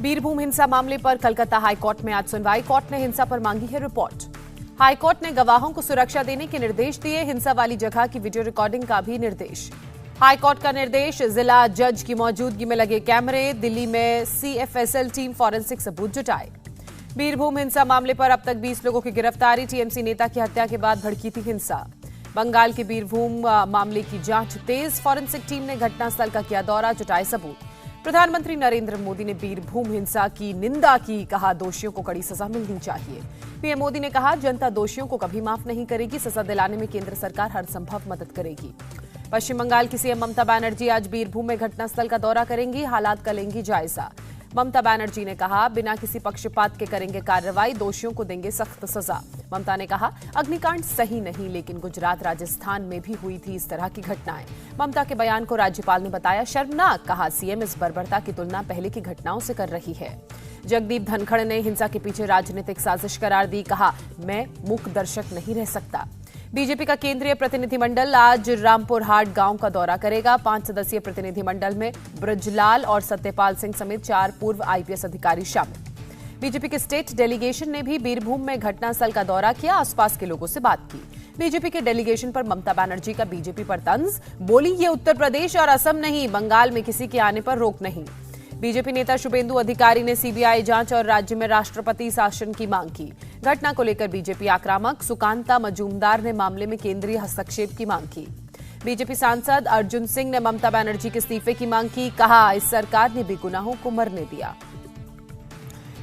बीरभूम हिंसा मामले पर कलकत्ता हाईकोर्ट में आज सुनवाई। कोर्ट ने हिंसा पर मांगी है रिपोर्ट। हाईकोर्ट ने गवाहों को सुरक्षा देने के निर्देश दिए। हिंसा वाली जगह की वीडियो रिकॉर्डिंग का भी निर्देश। हाईकोर्ट का निर्देश, जिला जज की मौजूदगी में लगे कैमरे। दिल्ली में सीएफएसएल टीम फॉरेंसिक सबूत जुटाए। बीरभूम हिंसा मामले पर अब तक 20 लोगों की गिरफ्तारी। टीएमसी नेता की हत्या के बाद भड़की थी हिंसा। बंगाल के बीरभूम मामले की जांच तेज। फॉरेंसिक टीम ने घटनास्थल का किया दौरा, जुटाए सबूत। प्रधानमंत्री नरेंद्र मोदी ने बीरभूम हिंसा की निंदा की, कहा दोषियों को कड़ी सजा मिलनी चाहिए। पीएम मोदी ने कहा जनता दोषियों को कभी माफ नहीं करेगी, सजा दिलाने में केंद्र सरकार हर संभव मदद करेगी। पश्चिम बंगाल की सीएम ममता बनर्जी आज बीरभूम में घटनास्थल का दौरा करेंगी, हालात का लेंगी जायजा। ममता बनर्जी ने कहा बिना किसी पक्षपात के करेंगे कार्रवाई, दोषियों को देंगे सख्त सजा। ममता ने कहा अग्निकांड सही नहीं, लेकिन गुजरात राजस्थान में भी हुई थी इस तरह की घटनाएं। ममता के बयान को राज्यपाल ने बताया शर्मनाक, कहा सीएम इस बर्बरता की तुलना पहले की घटनाओं से कर रही है। जगदीप धनखड़ ने हिंसा के पीछे राजनीतिक साजिश करार दी, कहा मैं मूक दर्शक नहीं रह सकता। बीजेपी का केंद्रीय प्रतिनिधिमंडल आज रामपुर हाट गांव का दौरा करेगा। 5 सदस्यीय प्रतिनिधिमंडल में ब्रजलाल और सत्यपाल सिंह समेत 4 पूर्व आईपीएस अधिकारी शामिल। बीजेपी के स्टेट डेलीगेशन ने भी बीरभूम में घटनास्थल का दौरा किया, आसपास के लोगों से बात की। बीजेपी के डेलीगेशन पर ममता बनर्जी का बीजेपी पर तंज, बोली ये उत्तर प्रदेश और असम नहीं, बंगाल में किसी के आने पर रोक नहीं। बीजेपी नेता शुभेंदु अधिकारी ने सीबीआई जांच और राज्य में राष्ट्रपति शासन की मांग की। घटना को लेकर बीजेपी आक्रामक। सुकांता मजूमदार ने मामले में केंद्रीय हस्तक्षेप की मांग की। बीजेपी सांसद अर्जुन सिंह ने ममता बनर्जी के इस्तीफे की मांग की, कहा इस सरकार ने बेगुनाहों को मरने दिया।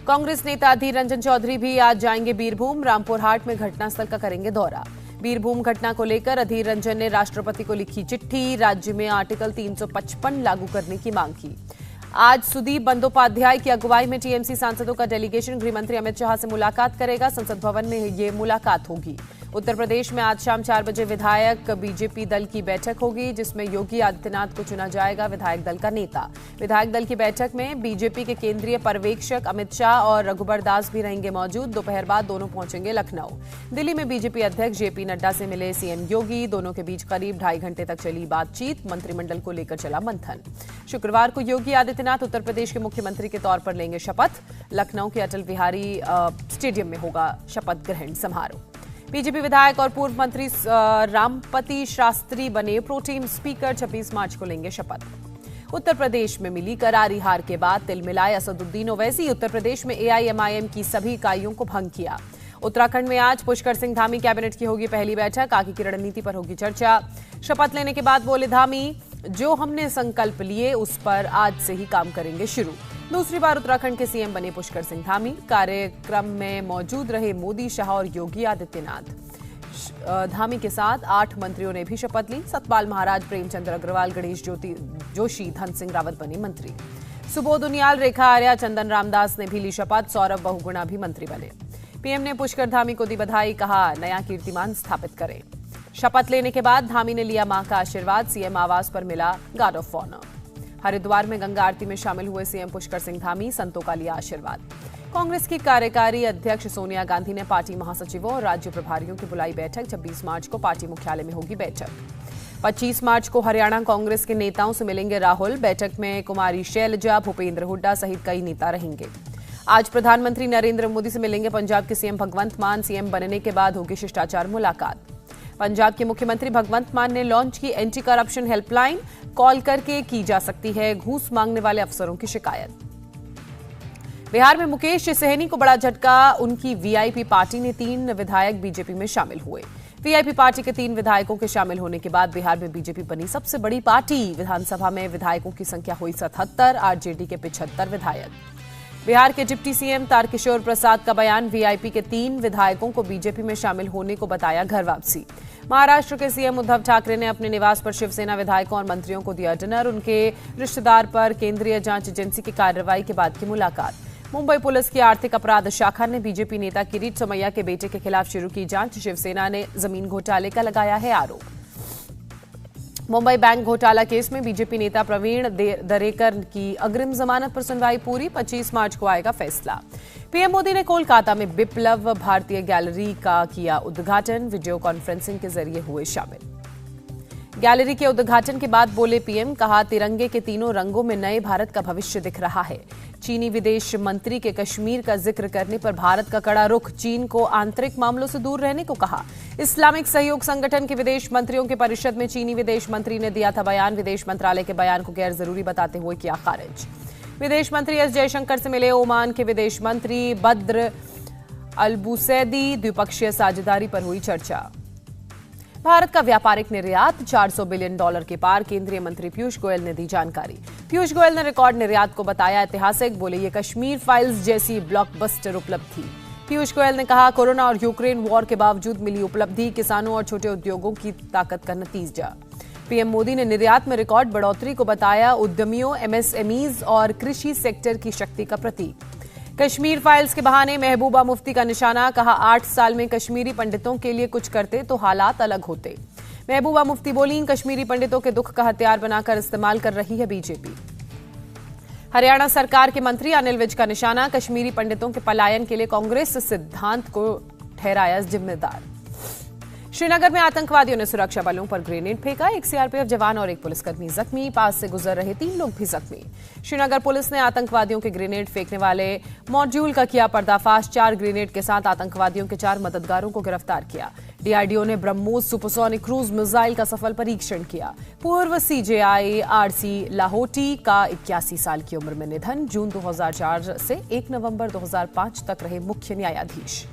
कांग्रेस नेता अधीर रंजन चौधरी भी आज जाएंगे बीरभूम। रामपुर हाट में घटनास्थल का करेंगे दौरा। बीरभूम घटना को लेकर अधीर रंजन ने राष्ट्रपति को लिखी चिट्ठी, राज्य में आर्टिकल 355 लागू करने की मांग की। आज सुदीप बंदोपाध्याय की अगुवाई में टीएमसी सांसदों का डेलीगेशन गृहमंत्री अमित शाह से मुलाकात करेगा। संसद भवन में ये मुलाकात होगी। उत्तर प्रदेश में आज शाम 4 बजे विधायक बीजेपी दल की बैठक होगी, जिसमें योगी आदित्यनाथ को चुना जाएगा विधायक दल का नेता। विधायक दल की बैठक में बीजेपी के केंद्रीय पर्यवेक्षक अमित शाह और रघुबर दास भी रहेंगे मौजूद। दोपहर बाद दोनों पहुंचेंगे लखनऊ। दिल्ली में बीजेपी अध्यक्ष जेपी नड्डा से मिले सीएम योगी। दोनों के बीच करीब 2.5 घंटे तक चली बातचीत। मंत्रिमंडल को लेकर चला मंथन। शुक्रवार को योगी आदित्यनाथ उत्तर प्रदेश के मुख्यमंत्री के तौर पर लेंगे शपथ। लखनऊ के अटल बिहारी स्टेडियम में होगा शपथ ग्रहण समारोह। बीजेपी विधायक और पूर्व मंत्री रामपति शास्त्री बने प्रोटेम स्पीकर। 26 मार्च को लेंगे शपथ। उत्तर प्रदेश में मिली करारी हार के बाद तिलमिलाए असदुद्दीन ओवैसी। उत्तर प्रदेश में एआईएमआईएम की सभी इकाइयों को भंग किया। उत्तराखंड में आज पुष्कर सिंह धामी कैबिनेट की होगी पहली बैठक। आगे की रणनीति पर होगी चर्चा। शपथ लेने के बाद बोले धामी, जो हमने संकल्प लिए उस पर आज से ही काम करेंगे शुरू। दूसरी बार उत्तराखंड के सीएम बने पुष्कर सिंह धामी। कार्यक्रम में मौजूद रहे मोदी, शाह और योगी आदित्यनाथ। धामी के साथ 8 मंत्रियों ने भी शपथ ली। सतपाल महाराज, प्रेमचंद्र अग्रवाल, गणेश जोशी, धन सिंह रावत बने मंत्री। सुबोध उनियाल, रेखा आर्या, चंदन रामदास ने भी ली शपथ। सौरभ बहुगुणा भी मंत्री बने। पीएम ने पुष्कर धामी को दी बधाई, कहा नया कीर्तिमान स्थापित करें। शपथ लेने के बाद धामी ने लिया मां का आशीर्वाद। सीएम आवास पर मिला गार्ड ऑफ ऑनर। हरिद्वार में गंगा आरती में शामिल हुए सीएम पुष्कर सिंह धामी। संतों का लिया आशीर्वाद। कांग्रेस की कार्यकारी अध्यक्ष सोनिया गांधी ने पार्टी महासचिवों और राज्य प्रभारियों की बुलाई बैठक। 26 मार्च को पार्टी मुख्यालय में होगी बैठक। 25 मार्च को हरियाणा कांग्रेस के नेताओं से मिलेंगे राहुल। बैठक में कुमारी शैलजा, भूपेंद्र हुड्डा सहित कई नेता रहेंगे। आज प्रधानमंत्री नरेंद्र मोदी से मिलेंगे पंजाब के सीएम भगवंत मान। सीएम बनने के बाद होगी शिष्टाचार मुलाकात। पंजाब के मुख्यमंत्री भगवंत मान ने लॉन्च की एंटी करप्शन हेल्पलाइन। कॉल करके की जा सकती है घूस मांगने वाले अफसरों की शिकायत। बिहार में मुकेश सहनी को बड़ा झटका। उनकी वीआईपी पार्टी ने 3 विधायक बीजेपी में शामिल हुए। वीआईपी पार्टी के 3 विधायकों के शामिल होने के बाद बिहार में बीजेपी बनी सबसे बड़ी पार्टी। विधानसभा में विधायकों की संख्या हुई 77, आरजेडी के 75 विधायक। बिहार के डिप्टी सीएम तारकिशोर प्रसाद का बयान, वीआईपी के 3 विधायकों को बीजेपी में शामिल होने को बताया घर वापसी। महाराष्ट्र के सीएम उद्धव ठाकरे ने अपने निवास पर शिवसेना विधायकों और मंत्रियों को दिया डिनर। उनके रिश्तेदार पर केंद्रीय जांच एजेंसी की कार्रवाई के बाद की मुलाकात। मुंबई पुलिस की आर्थिक अपराध शाखा ने बीजेपी नेता किरीट सोमैया के बेटे के खिलाफ शुरू की जांच। शिवसेना ने जमीन घोटाले का लगाया है आरोप। मुंबई बैंक घोटाला केस में बीजेपी नेता प्रवीण दरेकर की अग्रिम जमानत पर सुनवाई पूरी। 25 मार्च को आएगा फैसला। पीएम मोदी ने कोलकाता में बिप्लब भारतीय गैलरी का किया उद्घाटन। वीडियो कॉन्फ्रेंसिंग के जरिए हुए शामिल। गैलरी के उद्घाटन के बाद बोले पीएम, कहा तिरंगे के तीनों रंगों में नए भारत का भविष्य दिख रहा है। चीनी विदेश मंत्री के कश्मीर का जिक्र करने पर भारत का कड़ा रुख, चीन को आंतरिक मामलों से दूर रहने को कहा। इस्लामिक सहयोग संगठन के विदेश मंत्रियों के परिषद में चीनी विदेश मंत्री ने दिया था बयान, विदेश मंत्रालय के बयान को गैर जरूरी बताते हुए किया खारिज। विदेश मंत्री एस जयशंकर से मिले ओमान के विदेश मंत्री बद्र अलबुसैदी, द्विपक्षीय साझेदारी पर हुई चर्चा। भारत का व्यापारिक निर्यात $400 बिलियन के पार, केंद्रीय मंत्री पीयूष गोयल ने दी जानकारी। पीयूष गोयल ने रिकॉर्ड निर्यात को बताया ऐतिहासिक, बोले ये कश्मीर फाइल्स जैसी ब्लॉकबस्टर उपलब्धि। पीयूष गोयल ने कहा, कोरोना और यूक्रेन वॉर के बावजूद मिली उपलब्धि किसानों और छोटे उद्योगों की ताकत का नतीजा। पीएम मोदी ने निर्यात में रिकॉर्ड बढ़ोतरी को बताया उद्यमियों, एमएसएमईज और कृषि सेक्टर की शक्ति का प्रतीक। कश्मीर फाइल्स के बहाने महबूबा मुफ्ती का निशाना, कहा 8 साल में कश्मीरी पंडितों के लिए कुछ करते तो हालात अलग होते। महबूबा मुफ्ती बोली, कश्मीरी पंडितों के दुख का हथियार बनाकर इस्तेमाल कर रही है बीजेपी। हरियाणा सरकार के मंत्री अनिल विज का निशाना, कश्मीरी पंडितों के पलायन के लिए कांग्रेस सिद्धांत को ठहराया जिम्मेदार। श्रीनगर में आतंकवादियों ने सुरक्षा बलों पर ग्रेनेड फेंका, एक सीआरपीएफ जवान और एक पुलिसकर्मी जख्मी, पास से गुजर रहे 3 लोग भी जख्मी। श्रीनगर पुलिस ने आतंकवादियों के ग्रेनेड फेंकने वाले मॉड्यूल का किया पर्दाफाश, 4 ग्रेनेड के साथ आतंकवादियों के 4 मददगारों को गिरफ्तार किया। डीआरडीओ ने ब्रह्मोस सुपरसोनिक क्रूज मिसाइल का सफल परीक्षण किया। पूर्व सीजेआई आरसी लाहोटी का 81 साल की उम्र में निधन, जून 2004 से 1 नवंबर 2005 तक रहे मुख्य न्यायाधीश।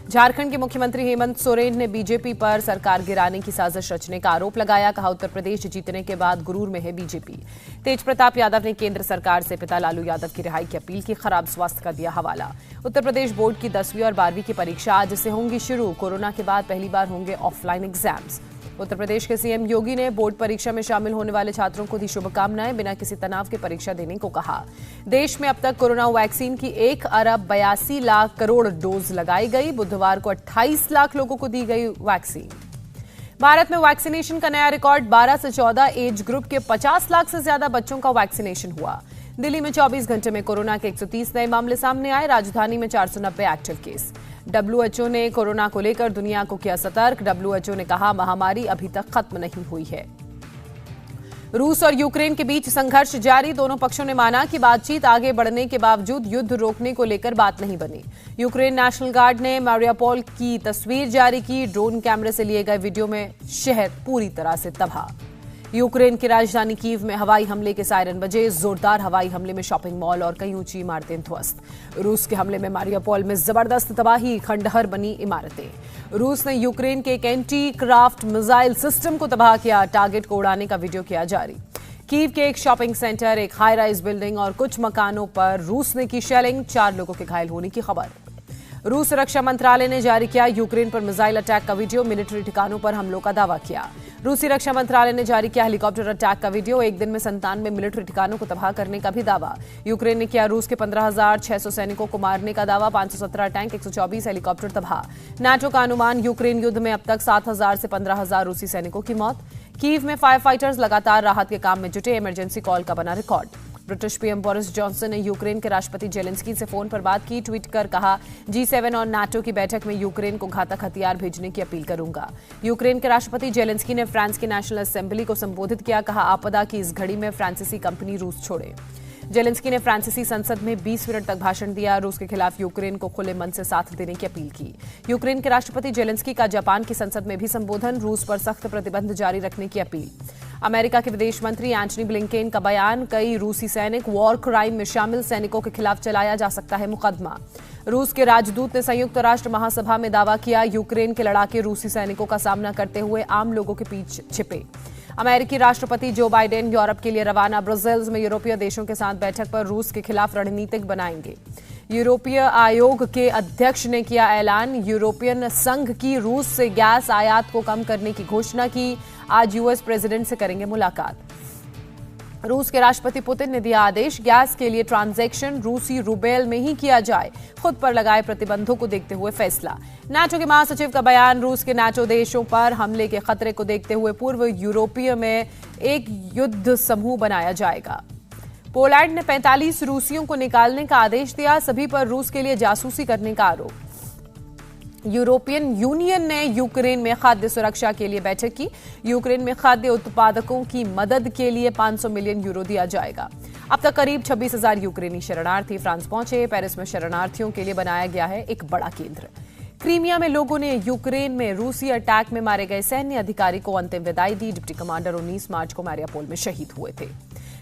झारखंड के मुख्यमंत्री हेमंत सोरेन ने बीजेपी पर सरकार गिराने की साजिश रचने का आरोप लगाया, कहा उत्तर प्रदेश जीतने के बाद गुरूर में है बीजेपी। तेज प्रताप यादव ने केंद्र सरकार से पिता लालू यादव की रिहाई की अपील की, खराब स्वास्थ्य का दिया हवाला। उत्तर प्रदेश बोर्ड की 10वीं और 12वीं की परीक्षा आज से होंगी शुरू, कोरोना के बाद पहली बार होंगे ऑफलाइन एग्जाम्स। उत्तर प्रदेश के सीएम योगी ने बोर्ड परीक्षा में शामिल होने वाले छात्रों को दी शुभकामनाएं, बिना किसी तनाव के परीक्षा देने को कहा। देश में अब तक कोरोना वैक्सीन की 1 अरब 82 लाख करोड़ डोज लगाई गई, बुधवार को 28 लाख लोगों को दी गई वैक्सीन। भारत में वैक्सीनेशन का नया रिकॉर्ड, 12 से 14 एज ग्रुप के 50 लाख से ज्यादा बच्चों का वैक्सीनेशन हुआ। दिल्ली में 24 घंटे में कोरोना के 130 नए मामले सामने आए, राजधानी में 490 एक्टिव केस। डब्ल्यूएचओ ने कोरोना को लेकर दुनिया को किया सतर्क, डब्ल्यूएचओ ने कहा महामारी अभी तक खत्म नहीं हुई है। रूस और यूक्रेन के बीच संघर्ष जारी, दोनों पक्षों ने माना कि बातचीत आगे बढ़ने के बावजूद युद्ध रोकने को लेकर बात नहीं बनी। यूक्रेन नेशनल गार्ड ने मारियापोल की तस्वीर जारी की, ड्रोन कैमरे से लिए गए वीडियो में शहर पूरी तरह से तबाह। यूक्रेन की राजधानी कीव में हवाई हमले के सायरन बजे, जोरदार हवाई हमले में शॉपिंग मॉल और कई ऊंची इमारतें ध्वस्त। रूस के हमले में मारियापोल में जबरदस्त तबाही, खंडहर बनी इमारतें। रूस ने यूक्रेन के एक एंटी क्राफ्ट मिसाइल सिस्टम को तबाह किया, टारगेट को उड़ाने का वीडियो किया जारी। कीव के एक शॉपिंग सेंटर, एक हाई राइज बिल्डिंग और कुछ मकानों पर रूस ने की शेलिंग, 4 लोगों के घायल होने की खबर। रूस रक्षा मंत्रालय ने जारी किया यूक्रेन पर मिसाइल अटैक का वीडियो, मिलिट्री ठिकानों पर हमलों का दावा किया। रूसी रक्षा मंत्रालय ने जारी किया हेलीकॉप्टर अटैक का वीडियो, एक दिन में 97 मिलिट्री ठिकानों को तबाह करने का भी दावा। यूक्रेन ने किया रूस के 15,600 सैनिकों को मारने का दावा, 517 टैंक, 124 हेलीकॉप्टर तबाह। नाटो का अनुमान, यूक्रेन युद्ध में अब तक 7,000 से 15,000 रूसी सैनिकों की मौत। कीव में फायर फाइटर्स लगातार राहत के काम में जुटे, इमरजेंसी कॉल का बना record. British PM Boris Johnson ने यूक्रेन के राष्ट्रपति जेलेंस्की से फोन पर बात की, ट्वीट कर कहा G7 और नाटो की बैठक में यूक्रेन को घातक हथियार भेजने की अपील करूंगा। यूक्रेन के राष्ट्रपति जेलेंस्की ने फ्रांस की नेशनल असेंबली को संबोधित किया, कहा आपदा की इस घड़ी में फ्रांसीसी कंपनी रूस छोड़े। जेलेंस्की ने फ्रांसीसी संसद में 20 मिनट तक भाषण दिया, रूस के खिलाफ यूक्रेन को खुले मन से साथ देने की अपील की। यूक्रेन के राष्ट्रपति जेलेंस्की का जापान की संसद में भी संबोधन, रूस पर सख्त प्रतिबंध जारी रखने की अपील। अमेरिका के विदेश मंत्री एंटनी ब्लिंकेन का बयान, कई रूसी सैनिक वॉर क्राइम में शामिल सैनिकों के खिलाफ चलाया जा सकता है मुकदमा। रूस के राजदूत ने संयुक्त राष्ट्र महासभा में दावा किया, यूक्रेन के लड़ाके रूसी सैनिकों का सामना करते हुए आम लोगों के पीछे छिपे। अमेरिकी राष्ट्रपति जो बाइडेन यूरोप के लिए रवाना, ब्रसेल्स में यूरोपीय देशों के साथ बैठक पर रूस के खिलाफ रणनीतिक बनाएंगे। यूरोपीय आयोग के अध्यक्ष ने किया ऐलान, यूरोपियन संघ की रूस से गैस आयात को कम करने की घोषणा की, आज यूएस प्रेसिडेंट से करेंगे मुलाकात। रूस के राष्ट्रपति पुतिन ने दिया आदेश, गैस के लिए ट्रांजैक्शन रूसी रूबेल में ही किया जाए, खुद पर लगाए प्रतिबंधों को देखते हुए फैसला। नाटो के महासचिव का बयान, रूस के नाटो देशों पर हमले के खतरे को देखते हुए पूर्व यूरोपीय में एक युद्ध समूह बनाया जाएगा। पोलैंड ने 45 रूसियों को निकालने का आदेश दिया, सभी पर रूस के लिए जासूसी करने का आरोप। यूरोपियन यूनियन ने यूक्रेन में खाद्य सुरक्षा के लिए बैठक की। यूक्रेन में खाद्य उत्पादकों की मदद के लिए 500 मिलियन यूरो दिया जाएगा। अब तक करीब 26,000 यूक्रेनी शरणार्थी फ्रांस पहुंचे। पेरिस में शरणार्थियों के लिए बनाया गया है एक बड़ा केंद्र। क्रीमिया में लोगों ने यूक्रेन में रूसी अटैक में मारे गए सैन्य अधिकारी को अंतिम विदाई दी। डिप्टी कमांडर 19 मार्च को मारियापोल में शहीद हुए थे।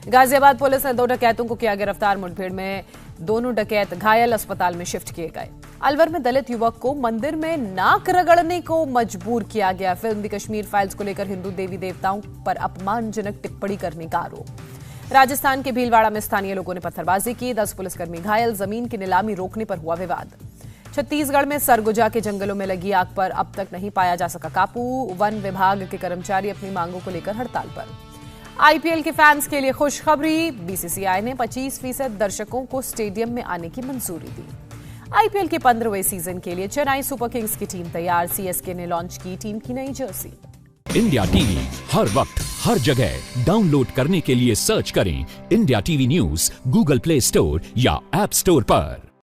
गाजियाबाद पुलिस ने 2 डकैतों को किया गिरफ्तार। मुठभेड़ में दोनों डकैत घायल, अस्पताल में शिफ्ट किए गए। अलवर में दलित युवक को मंदिर में नाक रगड़ने को मजबूर किया गया। फिल्म दी कश्मीर फाइल्स को लेकर हिंदू देवी देवताओं पर अपमानजनक टिप्पणी करने का आरोप। राजस्थान के भीलवाड़ा में स्थानीय लोगों ने पत्थरबाजी की। 10 पुलिसकर्मी घायल। जमीन की नीलामी रोकने पर हुआ विवाद। छत्तीसगढ़ में सरगुजा के जंगलों में लगी आग पर अब तक नहीं पाया जा सका काबू। वन विभाग के कर्मचारी अपनी मांगों को लेकर हड़ताल पर। आईपीएल के फैंस के लिए खुशखबरी। बीसीसीआई ने 25% दर्शकों को स्टेडियम में आने की मंजूरी दी। आईपीएल के 15वें सीजन के लिए चेन्नई सुपर किंग्स की टीम तैयार। सीएसके ने लॉन्च की टीम की नई जर्सी। इंडिया टीवी हर वक्त हर जगह डाउनलोड करने के लिए सर्च करें India TV news Google play store या ऐप स्टोर पर।